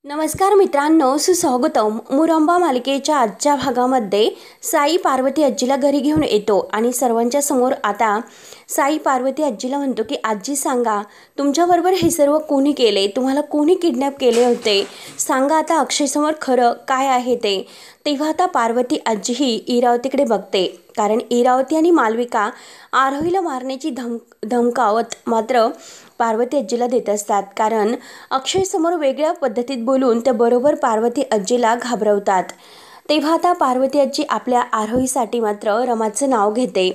नमस्कार मित्रांनो, सुस्वागतम. मुरंबा मालिकेच्या आजच्या भागामध्ये साई पार्वती आजीला घरी घेऊन येतो आणि सर्वांच्या समोर आता साई पार्वती आजीला म्हणतो की आजी सांगा, तुमच्याबरोबर हे सर्व कोणी केले, तुम्हाला कोणी किडनॅप केले होते, सांगा आता अक्षयसमोर खरं काय आहे ते. तेव्हा आता पार्वती आजी ही इरावतीकडे बघते, कारण इरावती आणि मालविका आरोहीला मारण्याची धमकावत मात्र पार्वती आजीला देत असतात, कारण अक्षयसमोर वेगळ्या पद्धतीत बोलून त्या बरोबर पार्वती आजीला घाबरवतात. तेव्हा आता पार्वती आजी आपल्या आरोहीसाठी मात्र रमाचं नाव घेते.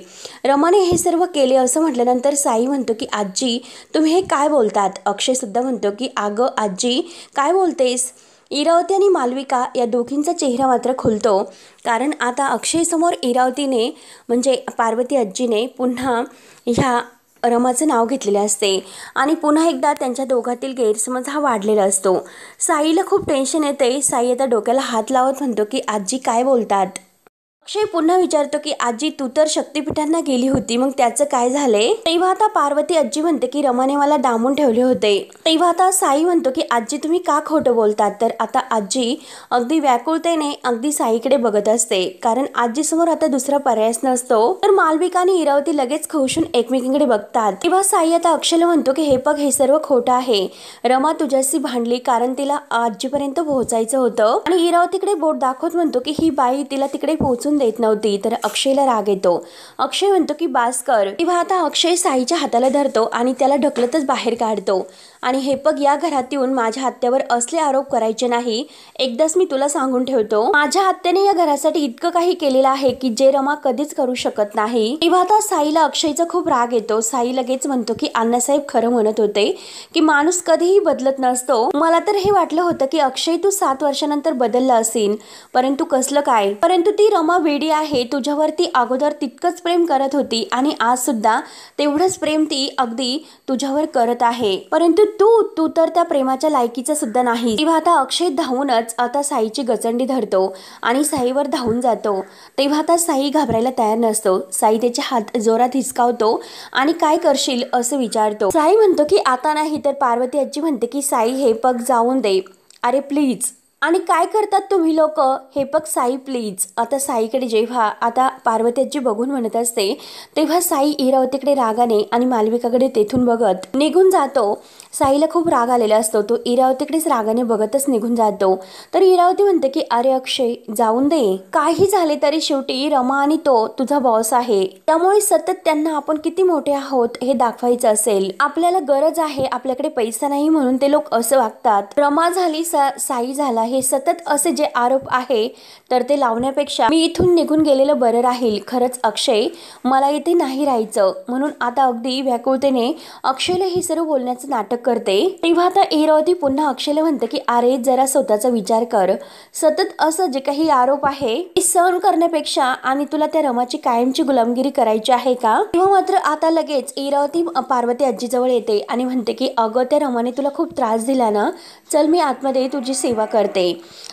रमाने हे सर्व केले असं म्हटल्यानंतर साई म्हणतो की आजी तुम्ही हे काय बोलतात. अक्षयसुद्धा म्हणतो की अगं आजी काय बोलतेस. इरावती आणि मालविका या दोघींचा चेहरा मात्र खुलतो, कारण आता अक्षयसमोर इरावतीने म्हणजे पार्वती आजीने पुन्हा ह्या रमाचं नाव घेतलेले असते आणि पुन्हा एकदा त्यांच्या दोघातील गैरसमज हा वाढलेला असतो. साईला खूप टेन्शन येते. साई आता डोक्याला हात लावत म्हणतो की आजी काय बोलतात. अक्षय पुन्हा विचारतो की आजी तू तर शक्तिपीठांना गेली होती, मग त्याचं काय झाले. तेव्हा आता पार्वती आजी म्हणते की रमाने मला डांबून ठेवले होते. तेव्हा आता साई म्हणतो की आजी तुम्ही का खोटं बोलतात. तर आता आजी अगदी व्याकुळतेने अगदी साईकडे बघत असते, कारण आजीसमोर आता दुसरा पर्यायच नसतो. तर मालविका आणि इरावती लगेच खवशून एकमेकींकडे बघतात. तेव्हा साई आता अक्षयला म्हणतो की हे बघ हे सर्व खोटं आहे. रमा तुझ्याशी भांडली कारण तिला आजीपर्यंत पोहोचायचं होतं आणि इरावतीकडे बोट दाखवत म्हणतो की ही बाई तिला तिकडे पोहोचून देत नव्हती. तर अक्षयला राग येतो. अक्षय म्हणतो की बास कर. तेव्हा आता अक्षय साईच्या हाताला धरतो आणि त्याला ढकलतच बाहेर काढतो आणि हे बघ या घरात येऊन माझ्या हत्यावर असले आरोप करायचे नाही. एकदाच मी तुला सांगून ठेवतो, माझ्या हत्याने या घरासाठी इतकं काही केलेलं आहे की जे रमा कधीच करू शकत नाही. तेव्हा आता साईला अक्षयचा खूप राग येतो. साई लगेच म्हणतो की अण्णासाहेब खरं म्हणत होते की माणूस कधीही बदलत नसतो. मला तर हे वाटलं होतं की अक्षय तू 7 वर्षानंतर बदलला असेल, परंतु कसलं काय. परंतु ती रमा वेडी आहे. तुझ्यावरती अगोदर तितकंच प्रेम करत होती आणि आज सुद्धा तेवढंच प्रेम ती अगदी तुझ्यावर करत आहे, परंतु तू तर त्या प्रेमाच्या लायकीचा सुद्धा नाही. तेव्हा आता अक्षय धावूनच आता साईची गचंडी धरतो आणि साईवर धावून जातो. तेव्हा आता साई घाबरायला तयार नसतो. साई त्याचे हात जोरात हिसकावतो आणि काय करशील असं विचारतो. साई म्हणतो की आता नाही. तर पार्वती आजी म्हणते की साई हे पग जाऊन दे, अरे प्लीज. आणि काय करतात तुम्ही लोक, हे बघ साई प्लीज. आता साईकडे जेव्हा आता पार्वती आजी बघून म्हणत असते, तेव्हा साई इरावतीकडे रागाने आणि मालविकाकडे तेथून बघत निघून जातो. साईला खूप राग आलेला असतो. तो इरावतीकडेच रागाने बघतच निघून जातो. तर इरावती म्हणते की अरे अक्षय जाऊन दे. काही झाले तरी शेवटी रमा आणि तो तुझा बॉस आहे, त्यामुळे सतत त्यांना आपण किती मोठे आहोत हे दाखवायचं असेल. आपल्याला गरज आहे, आपल्याकडे पैसा नाही म्हणून ते लोक असं वागतात. रमा झाली साई झाला, हे सतत असे जे आरोप आहे तर ते लावण्यापेक्षा मी इथून निघून गेलेलं बरं राहील. खरंच अक्षय मला इथे नाही राहायचं. म्हणून आता अगदी व्याकुळतेने अक्षयला हे सर्व बोलण्याचं नाटक करते. तेव्हा आता इरावती पुन्हा अक्षयला म्हणते की अरे जरा स्वतःचा विचार कर. सतत असं जे काही आरोप आहे ते सहन करण्यापेक्षा आणि तुला त्या रमाची कायमची गुलामगिरी करायची आहे का. तेव्हा मात्र आता लगेच इरावती पार्वती आजीजवळ येते आणि म्हणते की अगं त्या रमाने तुला खूप त्रास दिला ना, चल मी आतमध्ये तुझी सेवा करते.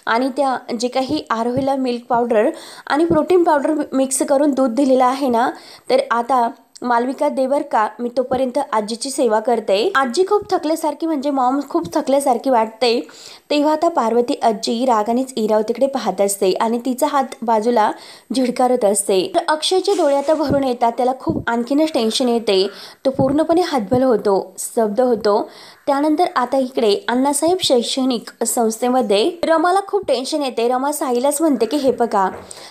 आणि त्या जे काही आरोहीला मिल्क पावडर आणि प्रोटीन पावडर मिक्स करून दूध दिलेलं आहे ना, तर आता मालविका देवर का, मी तोपर्यंत आजीची सेवा करते. आजी खूप थकल्यासारखी म्हणजे मॉम खूप थकल्यासारखी वाटते. तेव्हा आता पार्वती आजी रागानेच इरावतीकडे पाहत असते आणि तिचा हात बाजूला झिडकारत असते. तर अक्षयचे डोळे आता भरून येतात. त्याला खूप आणखीनच टेन्शन येते. तो पूर्णपणे हतबल होतो, स्तब्ध होतो. त्यानंतर आता इकडे अण्णासाहेब शैक्षणिक संस्थेमध्ये रमाला खूप टेन्शन येते. रमा साईलाच म्हणते की हे बघा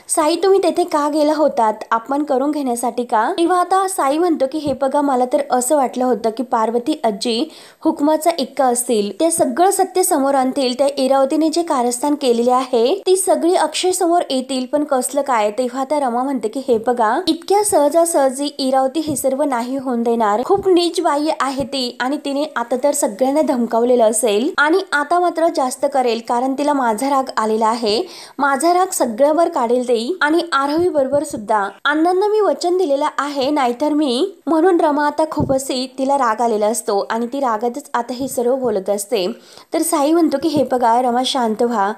साई तुम्ही तेथे का गेला होतात, अपमान करून घेण्यासाठी का. तेव्हा आता साई म्हणतो की हे बघा मला तर असं वाटलं होतं की पार्वती आजी हुकमाचा इक्का असतील, ते सगळं सत्य समोर आणतील. त्या इरावतीने जे कारस्थान केलेले आहे ती सगळी अक्षय समोर येतील, पण कसलं काय. तेव्हा आता रमा म्हणते की हे बघा इतक्या सहजासहजी इरावती हे सर्व नाही होऊन देणार. खूप नीच बाई आहे ती आणि तिने आता तर सगळ्यांना धमकावलेलं असेल आणि आता मात्र जास्त करेल, कारण तिला माझा राग आलेला आहे. माझा राग सगळ्यावर काढेल ती आणि आरोही बरोबर सुद्धा. अण्णांना मी वचन दिलेलं आहे, नाहीतर मी. म्हणून रमा आता खूप अशी तिला राग आलेला असतो आणि ती रागातच आता हे सर्व बोलत असते. तर साई म्हणतो की हे बघा रमा शांत व्हा.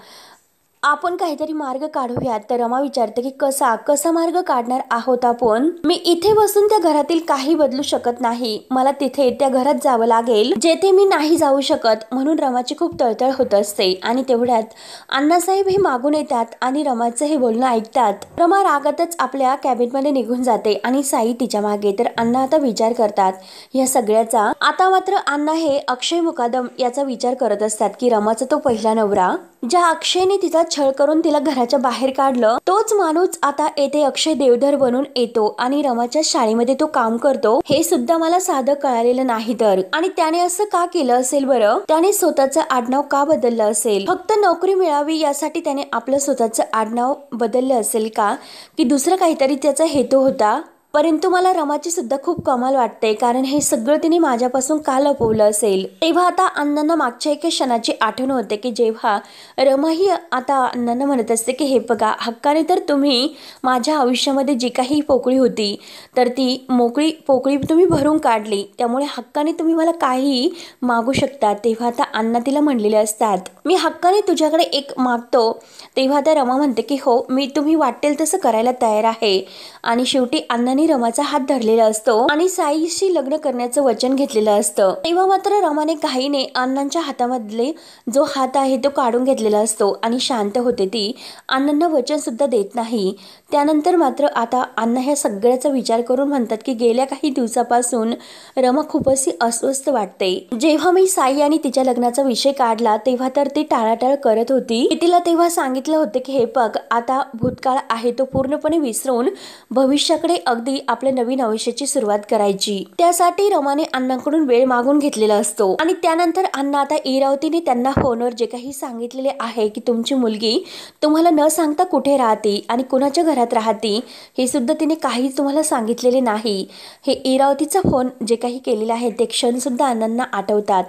आपण काहीतरी मार्ग काढूयात. तर रमा विचारते की कसा मार्ग काढणार आहोत आपण? मी इथे बसून त्या घरातील काही बदलू शकत नाही. मला तिथे त्या घरात जावं लागेल जेथे मी नाही जाऊ शकत. म्हणून रमाची खूप तळतळ होत असते. आणि तेवढ्यात अण्णासाहेब हे मागून येतात आणि रमाचं हे बोलणं ऐकतात. रमा रागातच आपल्या कॅबिनमध्ये निघून जाते आणि साई तिच्या मागे. तर अण्णा आता विचार करतात या सगळ्याचा. आता मात्र अण्णा हे अक्षय मुकादम याचा विचार करत असतात की रमाचा तो पहिला नवरा, ज्या अक्षयने तिचा छळ करून तिला घराच्या बाहेर काढलं, तोच माणूस आता येथे अक्षय देवधर बनून येतो आणि रमाच्या शाळेमध्ये तो काम करतो. हे सुद्धा मला साधं कळालेलं नाही. तर आणि त्याने असं का केलं असेल बरं? त्याने स्वतःचं आडनाव का बदललं असेल? फक्त नोकरी मिळावी यासाठी त्याने आपलं स्वतःचं आडनाव बदललं असेल का, की दुसरं काहीतरी त्याचा हेतू होता? परंतु मला रमाची सुद्धा खूप कमाल वाटते, कारण हे सगळं तिने माझ्यापासून का लपवलं असेल. तेव्हा आता अण्णांना मागच्या एका क्षणाची आठवण होते की जेव्हा रमा ही आता अण्णांना म्हणत असते की हे बघा, हक्काने तर तुम्ही माझ्या आयुष्यामध्ये जी काही पोकळी होती तर ती मोकळी पोकळी तुम्ही भरून काढली, त्यामुळे हक्काने तुम्ही मला काहीही मागू शकता. तेव्हा आता अण्णा तिला म्हणलेले असतात, मी हक्काने तुझ्याकडे एक मागतो. तेव्हा आता रमा म्हणते की हो, मी तुम्ही वाटेल तसं करायला तयार आहे. आणि शेवटी अण्णांनी रमाचा हात धरलेला असतो आणि साईशी लग्न करण्याचं वचन घेतलेलं असतं. तेव्हा मात्र रमाने घाईने अण्णांच्या हातामधले जो हात आहे तो काढून घेतलेला असतो आणि शांत होते ती. अण्णांना वचन सुद्धा देत नाही. त्यानंतर मात्र आता अण्णा ह्या सगळ्याचा विचार करून म्हणतात की गेल्या काही दिवसापासून रमा खूप अशी अस्वस्थ वाटते. जेव्हा मी साई आणि तिच्या लग्नाचा विषय काढला तेव्हा तर ती टाळाटाळ करत होती. मी तिला तेव्हा सांगितलं होतं की हे बघ, आता भूतकाळ आहे तो पूर्णपणे विसरून भविष्याकडे अगदी आपल्या नवीन आयुष्याची सुरुवात करायची. त्यासाठी रमाने अण्णांकडून वेळ मागून घेतलेला असतो. आणि त्यानंतर अण्णा आता इरावतीने त्यांना फोनवर जे काही सांगितलेले आहे की तुमची मुलगी तुम्हाला न सांगता कुठे राहते आणि कुणाच्या घरात राहते हे सुद्धा तिने काहीच तुम्हाला सांगितलेले नाही. हे इरावतीचा फोन जे काही केलेला आहे ते क्षण सुद्धा अण्णांना आठवतात.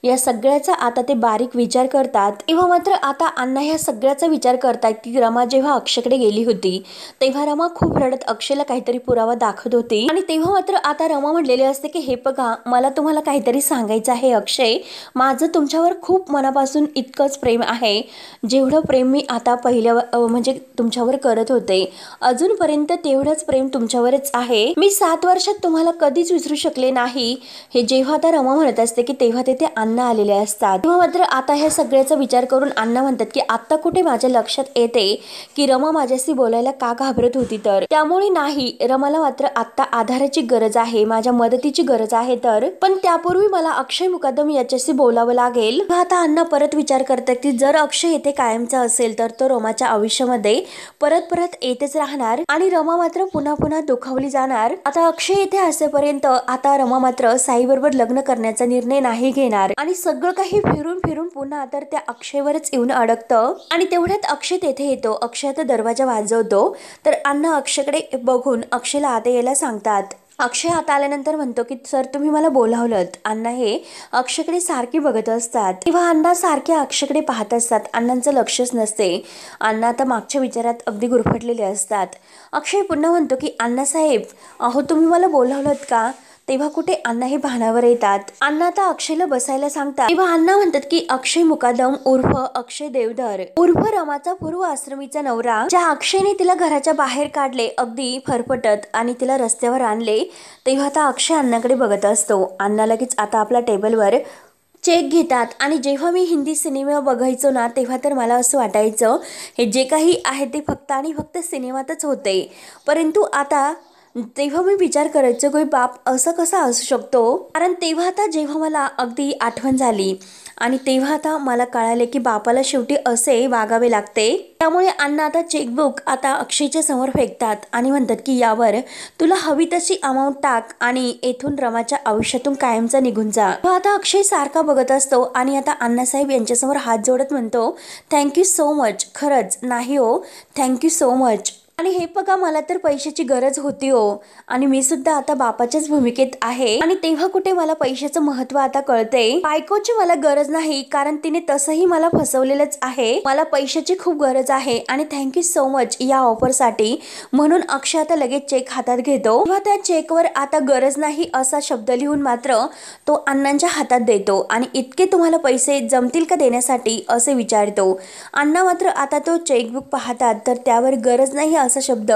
या सगळ्याचा आता ते बारीक विचार करतात. तेव्हा मात्र आता अण्णा ह्या सगळ्याचा विचार करतात की रमा जेव्हा अक्षयकडे गेली होती तेव्हा रमा खूप रडत अक्षयला काहीतरी पुरावा दाखवत होती. आणि तेव्हा मात्र आता रमा म्हणलेले असते की हे बघा, मला तुम्हाला काहीतरी सांगायचं आहे अक्षय, माझं तुमच्यावर खूप मनापासून इतकंच प्रेम आहे जेवढं प्रेम मी आता पहिल्या म्हणजे तुमच्यावर करत होते, अजूनपर्यंत तेवढंच प्रेम तुमच्यावरच आहे. मी 7 वर्षात तुम्हाला कधीच विसरू शकले नाही. हे जेव्हा आता रमा म्हणत असते की तेव्हा तेथे अण्णा आलेले असतात. तेव्हा मात्र आता ह्या सगळ्याचा विचार करून अण्णा म्हणतात की आता कुठे माझ्या लक्षात येते की रमा माझ्याशी बोलायला का घाबरत होती. तर त्यामुळे नाही, रमाला मात्र आता आधाराची गरज आहे, माझ्या मदतीची गरज आहे. तर पण त्यापूर्वी मला अक्षय मुकादम याच्याशी बोलावं लागेल. आता अण्णा परत विचार करतात की जर अक्षय येथे कायमचा असेल तर तो रमाच्या आयुष्यामध्ये परत परत येतेच राहणार आणि रमा मात्र पुन्हा पुन्हा दुखावली जाणार. आता अक्षय येथे असेपर्यंत आता रमा मात्र साई बरोबर लग्न करण्याचा निर्णय नाही घेणार आणि सगळं काही फिरून फिरून पुन्हा तर त्या अक्षयवरच येऊन अडकतं. आणि तेवढ्यात अक्षय तेथे येतो. अक्षय आता दरवाजा वाजवतो. तर अण्णा अक्षयकडे बघून अक्षयला आत यायला सांगतात. अक्षय आता आल्यानंतर म्हणतो की सर, तुम्ही मला बोलावलं. अण्णा हे अक्षयकडे सारखी बघत असतात. तेव्हा अण्णा सारखे अक्षयकडे पाहत असतात. अण्णांचं लक्षच नसते. अण्णा आता मागच्या विचारात अगदी गुरफटलेले असतात. अक्षय पुन्हा म्हणतो की अण्णासाहेब, अहो तुम्ही मला बोलावलं का? तेव्हा कुठे अण्णा हे भानावर येतात. अण्णा आता अक्षयला बसायला सांगतात. तेव्हा अण्णा म्हणतात की अक्षय मुकादम उर्फ अक्षय देवधर उर्फ रमाचा पूर्व आश्रमीचा नवरा, ज्या अक्षयने तिला घराच्या बाहेर काढले अगदी फरफटत आणि तिला रस्त्यावर आणले. तेव्हा आता अक्षय अण्णाकडे बघत असतो. अण्णा लगेच आता आपल्या टेबलवर चेक घेतात. आणि जेव्हा मी हिंदी सिनेमा बघायचो ना तेव्हा तर मला असं वाटायचं हे जे काही आहे ते फक्त आणि फक्त सिनेमातच होते. परंतु आता तेव्हा मी विचार करायचो की बाप असं कसा असू शकतो. कारण तेव्हा आता जेव्हा मला अगदी आठवण झाली आणि तेव्हा आता मला कळाले की बापाला शेवटी असे वागावे लागते. त्यामुळे अण्णा आता चेकबुक आता अक्षयच्या समोर फेकतात आणि म्हणतात की यावर तुला हवी तशी अमाऊंट टाक आणि येथून रमाच्या आयुष्यातून कायमचा निघून जा. आता अक्षय सारखा बघत असतो आणि आता अण्णासाहेब यांच्यासमोर हात जोडत म्हणतो थँक्यू सो मच. खरंच नाही हो, थँक्यू सो मच. आणि हे बघा मला तर पैशाची गरज होती हो, आणि मी सुद्धा आता बापाच्याच भूमिकेत आहे, आणि तेव्हा कुठे मला पैशाचं महत्व आता कळते। बायकोची मला गरज नाही, कारण तिने तसंही मला फसवलेलंच आहे। मला पैशाची खूप गरज आहे आणि थँक्यू सो मच या ऑफर साठी। म्हणून अक्षय आता लगेच चेक हातात घेतो, तेव्हा त्या चेकवर आता गरज नाही असा शब्द लिहून मात्र तो अण्णांच्या हातात देतो, आणि इतके तुम्हाला पैसे जमतील का देण्यासाठी असे विचारतो। अण्णा मात्र आता तो चेकबुक पाहतात तर त्यावर गरज नाही असा शब्द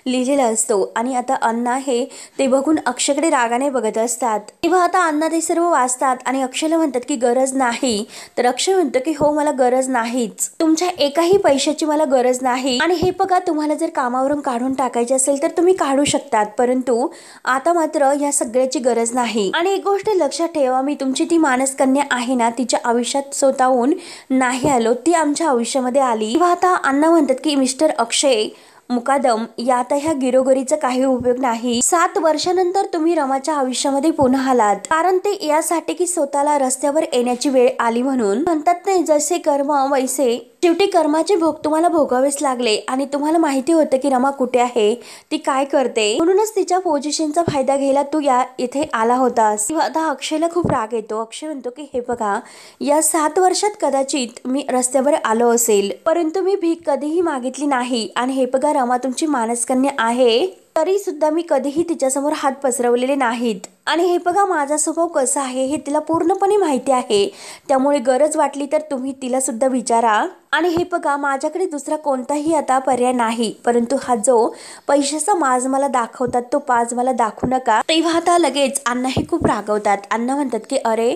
लिहिलेला असतो, आणि आता अण्णा हे ते बघून अक्षयकडे रागाने बघत असतात। तेव्हा आता अण्णा ते सर्व वाचतात आणि अक्षयला म्हणतात की गरज नाही, तर अक्षय म्हणतो की हो मला गरज नाहीच, तुमच्या एकाही पैशाची मला गरज नाही, आणि हे बघा तुम्हाला जर कामावरून काढून टाकायचे असेल तर तुम्ही काढू शकतात, परंतु आता मात्र या सगळ्याची गरज नाही। आणि एक गोष्ट लक्षात ठेवा, मी तुमची ती मानसकन्या आहे ना, तिच्या आयुष्यात स्वतःहून नाही आलो, ती आमच्या आयुष्यामध्ये आली। तेव्हा आता अण्णा म्हणतात की मिस्टर अक्षय मुकादम, यात ह्या गिरोगरीचा काही उपयोग नाही। 7 वर्षानंतर तुम्ही रमाच्या आयुष्यामध्ये पुन्हा आलात, कारण ते यासाठी की स्वतःला रस्त्यावर येण्याची वेळ आली म्हणून। म्हणतात नाही जसे कर्म वैसे, शेवटी कर्माचे भोग तुम्हाला भोगावेच लागले, आणि तुम्हाला माहिती होतं की रमा कुठे आहे, ती काय करते, म्हणूनच तिच्या पोझिशनचा फायदा घ्यायला तू या इथे आला होतास। आता अक्षयला खूप राग येतो। अक्षय म्हणतो की हे बघा, या 7 वर्षात कदाचित मी रस्त्यावर आलो असेल, परंतु मी भीक कधीही मागितली नाही, आणि हे बघा रमा तुमची मानसकन्या आहे, तरी सुद्धा मी कधीही तिच्यासमोर हात पसरवलेले नाहीत, आणि हे बघा माझा स्वभाव कसा आहे हे तिला पूर्णपणे माहिती आहे, त्यामुळे गरज वाटली तर तुम्ही तिला सुद्धा विचारा। आणि हे बघा माझ्याकडे दुसरा कोणताही आता पर्याय नाही, परंतु हा जो पैशाचा माज मला दाखवतात तो पाज मला दाखवू नका। तेव्हा आता लगेच अण्णा हे खूप रागवतात। अण्णा म्हणतात की अरे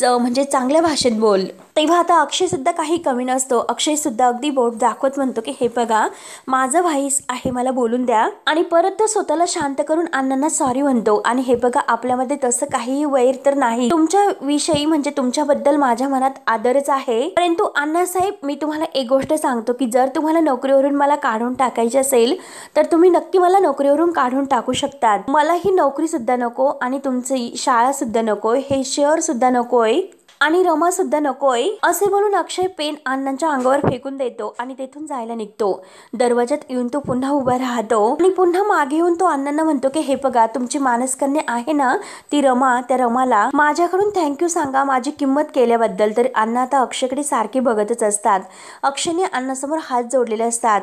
म्हणजे चांगल्या भाषेत बोल। तेव्हा आता अक्षय सुद्धा काही कमी नसतो, अक्षय सुद्धा अगदी बोट दाखवत म्हणतो की हे बघा माझं व्हाईस आहे, मला बोलून द्या, आणि परत तो स्वतःला शांत करून अण्णांना सॉरी म्हणतो। आणि हे बघा आपल्यामध्ये तसं काही वैर तर नाही, तुमच्या विषयी म्हणजे तुमच्याबद्दल माझ्या मनात आदरच आहे, परंतु अण्णासाहेब मी तुम्हाला एक गोष्ट सांगतो की जर तुम्हाला नोकरीवरून मला काढून टाकायचे असेल तर तुम्ही नक्की मला नोकरीवरून काढून टाकू शकतात, मला ही नोकरी सुद्धा नको, आणि तुमची शाळा सुद्धा नकोय, हे शेअर सुद्धा नकोय, आणि रमा सुद्धा नकोय, असे बोलून अक्षय पेन अण्णांच्या अंगावर फेकून देतो आणि तेथून जायला निघतो। दरवाजात येऊन तो पुन्हा उभा राहतो आणि पुन्हा मागे येऊन तो अण्णांना म्हणतो की हे बघा तुमची मानसकन्या आहे ना ती रमा, त्या रमाला माझ्याकडून थँक्यू सांगा माझी किंमत केल्याबद्दल। तर अण्णा आता अक्षयकडे सारखे बघतच असतात, अक्षयने अण्णासमोर हात जोडलेले असतात।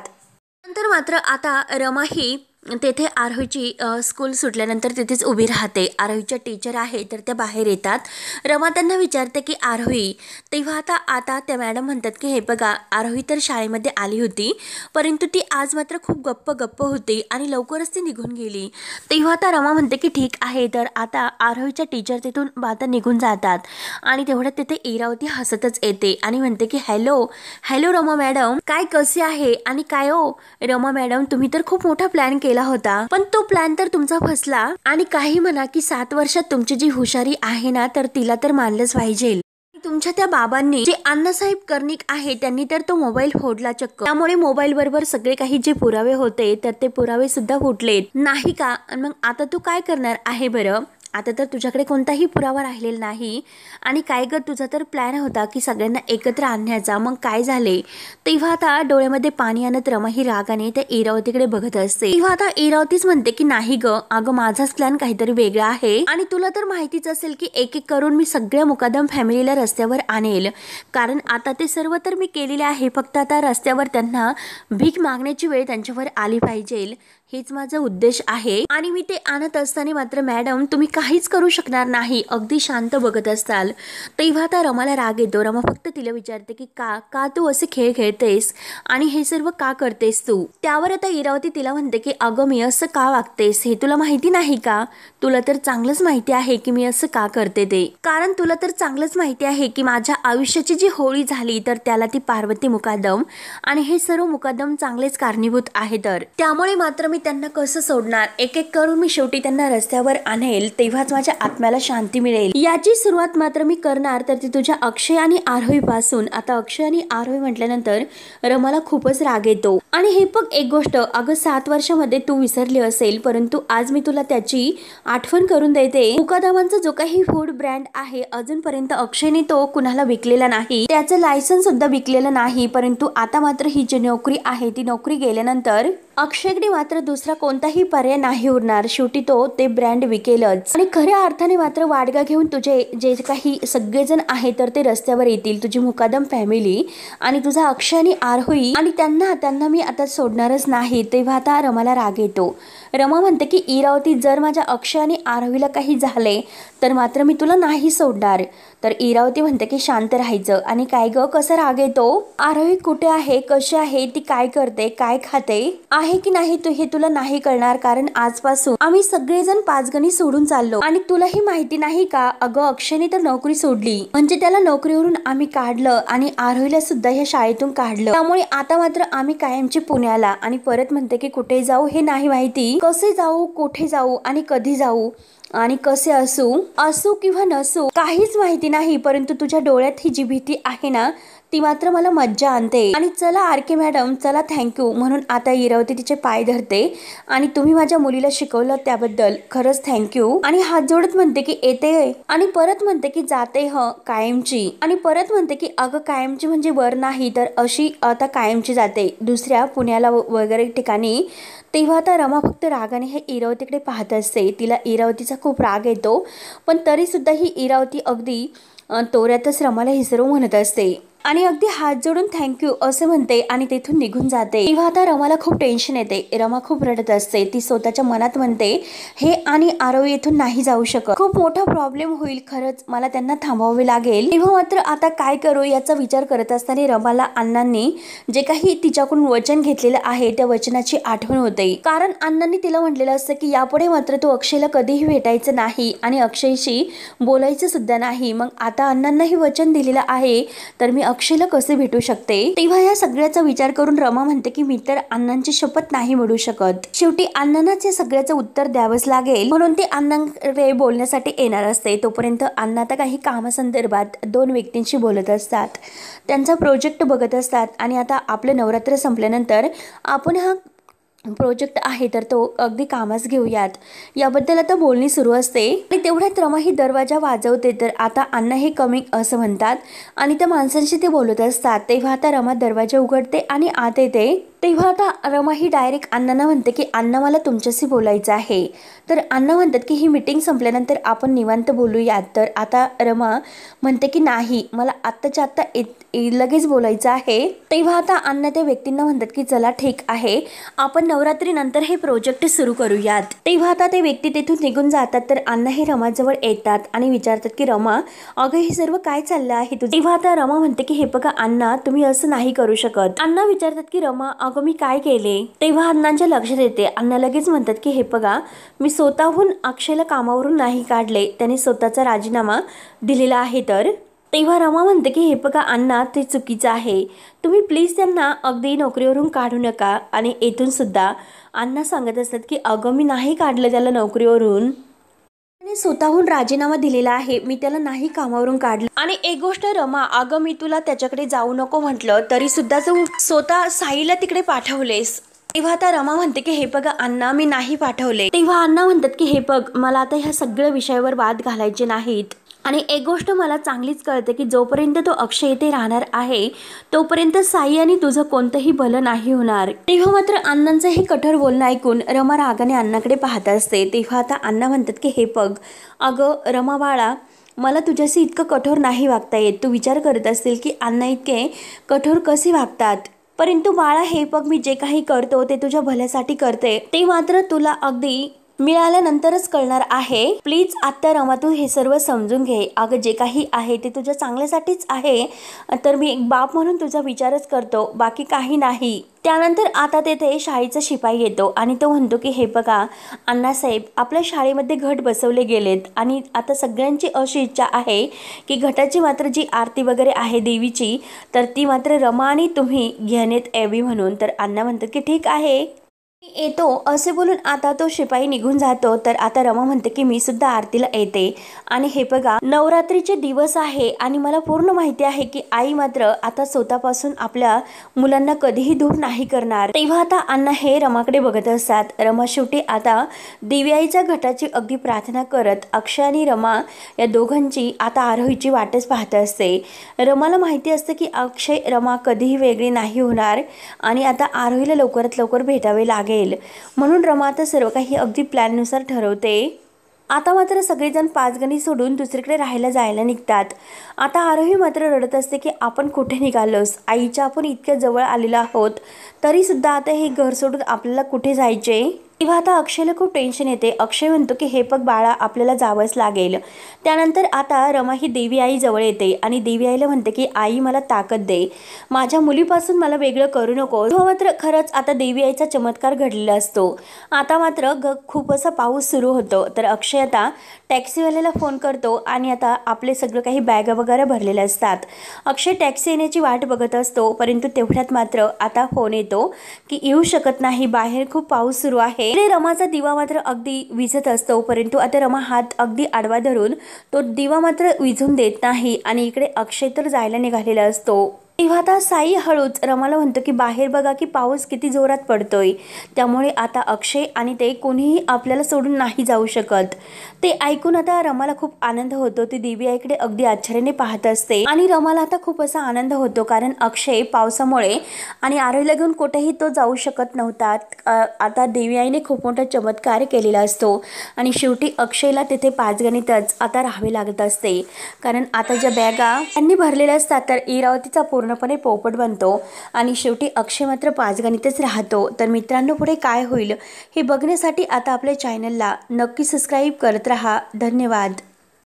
नंतर मात्र आता रमा ही तेथे आरोहीची स्कूल सुटल्यानंतर तिथेच उभी राहते। आरोहीच्या टीचर आहे तर त्या बाहेर येतात। रमा त्यांना विचारते की आरोही, तेव्हा आता त्या मॅडम म्हणतात की हे बघा आरोही तर शाळेमध्ये आली होती, परंतु ती आज मात्र खूप गप्प होती आणि लवकरच ती निघून गेली। तेव्हा आता रमा म्हणते की ठीक आहे। तर आता आरोहीच्या टीचर तिथून आता निघून जातात आणि तेवढ्यात तिथे इरावती हसतच येते आणि म्हणते की हॅलो रमा मॅडम, काय कसे आहे आणि काय हो रमा मॅडम, तुम्ही तर खूप मोठा प्लॅन केला होता, पण तो प्लॅन तर तुमचा फसला, आणि काही म्हणा की 7 वर्षात तुमची जी हुशारी आहे ना तर तिला तर मानलंच पाहिजे। तुमच्या त्या बाबांनी जे अण्णासाहेब कर्णिक आहे त्यांनी तर तो मोबाईल फोडला चक्क, त्यामुळे मोबाईल बरोबर सगळे काही जे पुरावे होते तर ते पुरावे सुद्धा फुटलेत नाही का। मग आता तू काय करणार आहे बरं? आता तर तुझ्याकडे कोणताही पुरावा राहिलेला नाही, आणि काय ग तुझा तर प्लॅन होता की सगळ्यांना एकत्र आणण्याचा, मग काय झाले? तेव्हा आता डोळ्यामध्ये पाणी आणत रमा ही रागाने त्या इरावतीकडे बघत असते। तेव्हा आता इरावतीच म्हणते की नाही ग, अगं माझाच प्लॅन काहीतरी वेगळा आहे, आणि तुला तर माहितीच असेल की एक एक करून मी सगळ्या मुकादम फॅमिलीला रस्त्यावर आणेल, कारण आता ते सर्व तर मी केलेले आहे, फक्त आता रस्त्यावर त्यांना भीक मागण्याची वेळ त्यांच्यावर आली पाहिजे, हेच माझा उद्देश आहे। आणि मी ते आणत असताना मात्र मॅडम तुम्ही काहीच करू शकणार नाही, अगदी शांत बघत असताल। तेव्हा आता रमाला राग येतो। रमा फक्त तिला विचारते की का तू असे खेळ खेळतेस आणि हे सर्व का करतेस तू? त्यावर आता इरावती तिला म्हणते की अगं मी असं का वागतेस हे तुला माहिती नाही का? तुला तर चांगलंच माहिती आहे की मी असं का करते ते, कारण तुला तर चांगलंच माहिती आहे की माझ्या आयुष्याची जी होळी झाली तर त्याला ती पार्वती मुकादम आणि हे सर्व मुकादम चांगलेच कारणीभूत आहे, तर त्यामुळे मात्र मी त्यांना कसं सोडणार, एक एक करून मी शेवटी त्यांना रस्त्यावर आणेल, तेव्हाच माझ्या आत्म्याला शांती मिळेल। याची सुरुवात मात्र मी करणार तर ती तुझ्या अक्षय आणि आरोही पासून। आता अक्षय आणि आरोही म्हटल्यानंतर रमाला खूपच राग येतो, आणि हे बघ एक गोष्ट, अगं 7 वर्षामध्ये तू विसरली असेल, परंतु आज मी तुला त्याची आठवण करून देते। मुकादमांचा जो काही फूड ब्रँड आहे अजूनपर्यंत अक्षयने तो कुणाला विकलेला नाही, त्याचं लायसन्स सुद्धा विकलेलं नाही, परंतु आता मात्र ही जी नोकरी आहे ती नोकरी गेल्यानंतर अक्षयकडे मात्र दुसरा कोणताही पर्याय नाही उरणार। शेवटी तो ते ब्रँड विकेलच आणि खऱ्या अर्थाने मात्र वाडगा घेऊन तुझे जे काही सगळेजण आहेत तर ते रस्त्यावर येतील, तुझी मुकादम फॅमिली आणि तुझा अक्षय आणि आरोही, आणि त्यांना मी आता सोडणारच नाही। तेव्हा आता रमाला राग येतो। रमा म्हणते की इरावती, जर माझ्या अक्षय आणि आरोहीला काही झाले तर मात्र मी तुला नाही सोडणार। तर इरावती म्हणते की शांत राहायचं। आणि काय ग, कसा राग येतो? आरोही कुठे आहे, कशी आहे ती, काय करते, काय खाते आहे की नाही हे तुला नाही कळणार, कारण आजपासून आम्ही सगळेजण पाचगणी सोडून चाललो। आणि तुलाही माहिती नाही का, अगं अक्षयने तर नोकरी सोडली, म्हणजे त्याला नोकरीवरून आम्ही काढलं आणि आरोहीला सुद्धा या शाळेतून काढलं। त्यामुळे आता मात्र आम्ही कायमची पुण्याला। आणि परत म्हणते की कुठे जाऊ हे नाही माहिती, कसे जाऊ, कुठे जाऊ आणि कधी जाऊ आणि कसे असू किंवा नसू काहीच माहिती नाही, परंतु तुझ्या डोळ्यात ही जी भीती आहे ना ती मात्र मला मज्जा आणते। आणि चला आरके मॅडम, चला थँक्यू म्हणून आता इरावती तिचे पाय धरते आणि तुम्ही माझ्या मुलीला शिकवलं त्याबद्दल खरंच थँक्यू, आणि हात जोडत म्हणते की येते, आणि परत म्हणते की जाते कायमची, आणि परत म्हणते की अगं कायमची म्हणजे वर नाही तर अशी आता कायमची जाते दुसऱ्या पुण्याला वगैरे ठिकाणी। तेव्हा आता रमा फक्त रागाने हे इरावतीकडे पाहत असते। तिला इरावतीचा खूप राग येतो, पण तरी सुद्धा ही इरावती अगदी तोऱ्यातच रमाला हिसरू म्हणत असते आणि अगदी हात जोडून थँक्यू असे म्हणते आणि तेथून निघून जाते। तेव्हा आता रमाला खूप टेन्शन येते। रमा खूप रडत असते। ती स्वतःच्या मनात म्हणते हे आणि आरोही इथून नाही जाऊ शकत, खूप मोठा प्रॉब्लेम होईल, खरंच मला त्यांना थांबवावे लागेल। तेव्हा मात्र आता काय करू याचा विचार करत असताना रमाला अण्णांनी जे काही तिच्याकडून वचन घेतलेलं आहे त्या वचनाची आठवण होते, कारण अण्णांनी तिला म्हटलेलं असतं की यापुढे मात्र तू अक्षयला कधीही भेटायचं नाही आणि अक्षयशी बोलायचं सुद्धा नाही। मग आता अण्णांना हे वचन दिलेलं आहे तर मी अक्षयला कसे भेटू शकते? तेव्हा या सगळ्याचा विचार करून रमा म्हणते की मी तर अण्णांची शपथ नाही मोडू शकत। शेवटी अण्णांनाच या सगळ्याचं उत्तर द्यावंच लागेल, म्हणून ती अण्णांकडे बोलण्यासाठी येणार असते। तोपर्यंत अण्णा आता काही कामासंदर्भात दोन व्यक्तींशी बोलत असतात, त्यांचा प्रोजेक्ट बघत असतात। आणि आता आपलं नवरात्र संपल्यानंतर आपण हा प्रोजेक्ट आहे तर तो अगदी कामास घेऊयात याबद्दल आता बोलणी सुरू असते। आणि तेवढ्यात रमा ही दरवाजा वाजवते, तर आता अण्णा हे कमिंग असं म्हणतात आणि त्या माणसांशी ते बोलत असतात। तेव्हा आता रमा दरवाजा उघडते आणि आत येते। तेव्हा आता रमा ही डायरेक्ट अण्णांना म्हणते की अण्णा मला तुमच्याशी बोलायचं आहे। तर अण्णा म्हणतात की ही मीटिंग संपल्यानंतर आपण निवांत बोलूयात। तर आता रमा म्हणते की नाही, मला आत्ताच्या आत्ता लगेच बोलायचं आहे। तेव्हा आता अण्णा त्या व्यक्तींना म्हणतात की चला ठीक आहे, आपण नवरात्री नंतर हे प्रोजेक्ट सुरू करूयात। तेव्हा आता ते व्यक्ती तिथून निघून जातात। तर अण्णा हे रमाजवळ येतात आणि विचारतात की रमा, अगं हे सर्व काय चाललं आहे तुझं? तेव्हा आता रमा म्हणते की हे बघा अण्णा, तुम्ही असं नाही करू शकत। अण्णा विचारतात की रमा, अगं मी काय केले? तेव्हा अण्णांच्या लक्षात येते। अण्णा लगेच म्हणतात की हे बघा, मी स्वतःहून अक्षयला कामावरून नाही काढले, त्याने स्वतःचा राजीनामा दिलेला आहे। तर तेव्हा रमा म्हणते की हे बघा अण्णा, ते चुकीचं आहे, तुम्ही प्लीज त्यांना अगदी नोकरीवरून काढू नका। आणि येथून सुद्धा अण्णा सांगत असतात की अगं मी नाही काढलं त्याला नोकरीवरून, त्याने स्वतःहून राजीनामा दिलेला आहे, मी त्याला नाही कामावरून काढलं। आणि एक गोष्ट रमा, अगं मी तुला त्याच्याकडे जाऊ नको म्हटलं तरी सुद्धा तू स्वतः साईला तिकडे पाठवलेस। तेव्हा आता रमा म्हणते की हे बघा अण्णा, मी नाही पाठवले। तेव्हा अण्णा म्हणतात की हे बघ, मला आता ह्या सगळ्या विषयावर वाद घालायचे नाहीत, आणि एक गोष्ट मला चांगलीच कळते की जोपर्यंत तो अक्षय इथे राहणार आहे तोपर्यंत साई आणि तुझं कोणतंही भलं नाही होणार। तेव्हा मात्र अण्णांचं हे कठोर बोलणं ऐकून रमा रागाने अण्णाकडे पाहत असते। तेव्हा आता अण्णा म्हणतात की हे बघ अगं रमा बाळा, मला तुझ्याशी इतकं कठोर नाही वागता येत। तू विचार करत असतील की अण्णा इतके कठोर कसे वागतात, परंतु बाळा हे बघ, मी जे काही करतो ते तुझ्या भल्यासाठी करते, ते मात्र तुला अगदी मिळाल्यानंतरच कळणार आहे। प्लीज आत्ता रमा तू हे सर्व समजून घे। अगं जे काही आहे ते तुझ्या चांगल्यासाठीच आहे, तर मी एक बाप म्हणून तुझा विचारच करतो, बाकी काही नाही। त्यानंतर आता तेथे शाळेचा शिपाई येतो आणि तो म्हणतो की हे बघा अण्णासाहेब, आपल्या शाळेमध्ये घट बसवले गेलेत आणि आता सगळ्यांची अशी इच्छा आहे की घटाची मात्र जी आरती वगैरे आहे देवीची, तर ती मात्र रमा आणि तुम्ही घेण्यात यावी म्हणून। तर अण्णा म्हणतात की ठीक आहे, येतो असे बोलून आता तो शिपाई निघून जातो। तर आता रमा म्हणते की मी सुद्धा आरतीला येते आणि हे बघा नवरात्रीचे दिवस आहे आणि मला पूर्ण माहिती आहे की आई मात्र आता स्वतःपासून आपल्या मुलांना कधीही दूर नाही करणार। तेव्हा आता अण्णा हे रमाकडे बघत असतात। रमा शेवटी आता दिव्याईच्या घटाची अगदी प्रार्थना करत अक्षय आणि रमा या दोघांची आता आरोहीची वाटच पाहत असते। रमाला माहिती असते की अक्षय रमा कधीही वेगळी नाही होणार आणि आता आरोहीला लवकरात लवकर भेटावे लागेल, म्हणून रमा आता सर्व काही अगदी प्लॅननुसार ठरवते। आता मात्र सगळेजण पाचगणी सोडून दुसरीकडे राहायला जायला निघतात। आता आरोही मात्र रडत असते की आपण कुठे निघालोस, आईच्या आपण इतक्या जवळ आलेलो आहोत तरी सुद्धा आता हे घर सोडून आपल्याला कुठे जायचे। तेव्हा आता अक्षयला खूप टेन्शन येते। अक्षय म्हणतो की हे बघ बाळा आपल्याला जावंच लागेल। त्यानंतर आता रमा ही देवी आई जवळ येते आणि देवी आईला म्हणते की आई मला ताकद दे, माझ्या मुलीपासून मला वेगळं करू नको। तेव्हा मात्र खरंच आता देवी आईचा चमत्कार घडलेला असतो। आता मात्र खूप असा पाऊस सुरू होतो। तर अक्षय आता टॅक्सीवाल्याला फोन करतो आणि आता आपले सगळं काही बॅग वगैरे भरलेले असतात। अक्षय टॅक्सी येण्याची वाट बघत असतो, परंतु तेवढ्यात मात्र आता फोन येतो की येऊ शकत नाही, बाहेर खूप पाऊस सुरू आहे। रमाचा दिवा मात्र अगदी विझत असतो, परंतु आता रमा हात अगदी आडवा धरून तो दिवा मात्र विझून देत नाही आणि इकडे अक्षय तर जायला निघालेला असतो। तेव्हा आता साई हळूच रमाला म्हणतो की बाहेर बघा की पाऊस किती जोरात पडतोय, त्यामुळे आता अक्षय आणि ते कोणीही आपल्याला सोडून नाही जाऊ शकत। ते ऐकून आता रमाला खूप आनंद होतो। ती देवी आईकडे अगदी आश्चर्याने पाहत असते आणि रमाला आता खूप असा आनंद होतो, कारण अक्षय पावसामुळे आणि आरोहीला घेऊन कुठेही तो जाऊ शकत नव्हता। आता देवी आईने खूप मोठा चमत्कार केलेला असतो आणि शेवटी अक्षयला तिथे पाचगणीतच आता राहावे लागत असते, कारण आता ज्या बॅगा त्यांनी भरलेल्या असतात तर इरावतीचा पूर्णपणे पोपट बनतो आणि शेवटी अक्षय मात्र पाचगणीतच राहतो। तर मित्रांनो पुढे काय होईल हे बघण्यासाठी आता आपल्या चॅनलला नक्की सबस्क्राईब करत राहा। धन्यवाद।